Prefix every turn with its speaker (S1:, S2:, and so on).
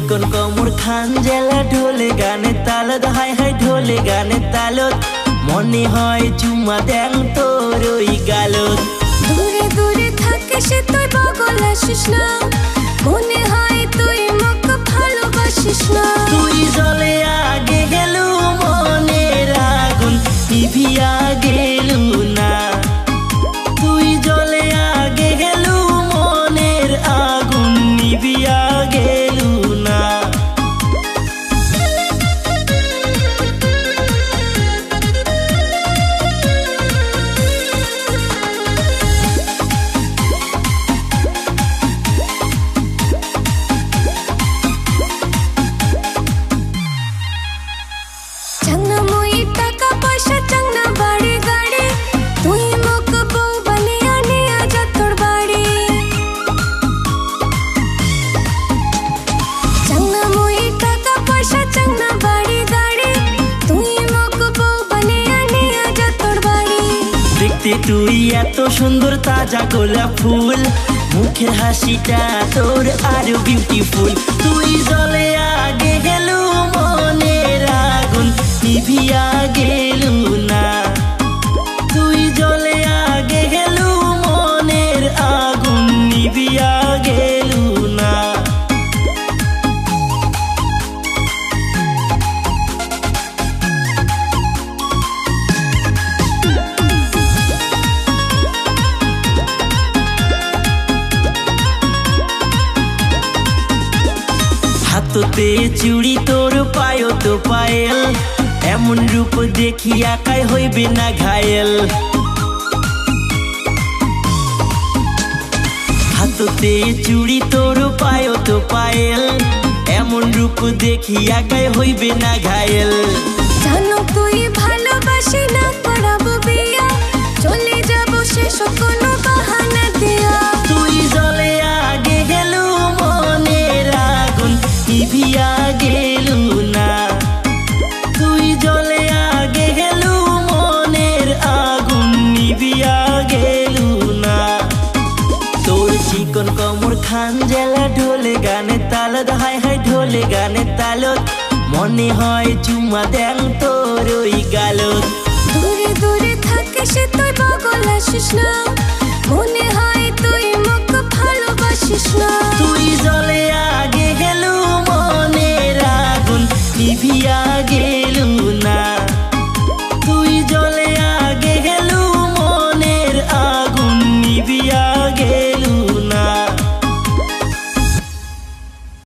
S1: চিকন কমর খান জেলা ঢোলে গানে তালত হাই হাই ঢোলে গানে তালত মনে হয় চুমা দেন তোর ওই গালত।
S2: দূরে দূরে থাকে সে তুই পাগল আসিস না, মনে হয় তুই মোক ভালোবাসিস না।
S1: তুই জলে আগে গেলু মনের আগুন নিভিয়া গেলু না, তুই জলে আগে গেলু মনের আগুন নিভিয়া গেলু না।
S2: চাংনা মই টাকা পয়সা চাংনা বাড়ি গাড়ি, তুই মোক বউ বানিয়া নিয়া যা তোর বাড়ি। চাংনা মই টাকা পয়সা চাংনা বাড়ি গাড়ি, তুই মোক বউ বানিয়া নিয়া যা তোর বাড়ি।
S1: দেখতে তুই এত সুন্দর তাজা গোলাপ ফুল, মুখের হাসিটা তোর আরো বিউটিফুল। তুই জলে আগে গেলু মনের আগুন নিভিয়া গেলু না, তুই জলে আগে গেলু মনের আগুন নিভিয়া গেলু না। হাততে চুড়ি তোর পায়ো তো পায়েল, এমন রূপ দেখিয়া কাই হইবে না ঘায়েল। হাততে চুড়ি তোর পায়ো তো পায়েল, এমন রূপ দেখিয়া কাই হইবে না ঘায়েল।
S2: জানো তুই ভালোবাসি না করাবো বিয়া, চলে যাবো শেষ কোনো বাহানা দিয়া।
S1: তুই জলে আগে গেলু মনের আগুন নিভিয়া গেলু না, তুই জলে আগে গেলু মনের আগুন নিভিয়া গেলু না। তোর চিকন কমর খান জেলা ঢোলে গানে তালত হাই হাই ঢোলে গানে তালত মনে হয় চুমা দেন তোর ওই গালত।
S2: দূরে দূরে থাকে সে তুই পাগল আসিস না, মনে হয় তুই মোক ভালোবাসিস না।
S1: তুই জলে আগে গেলু মনের আগুন নিভিয়া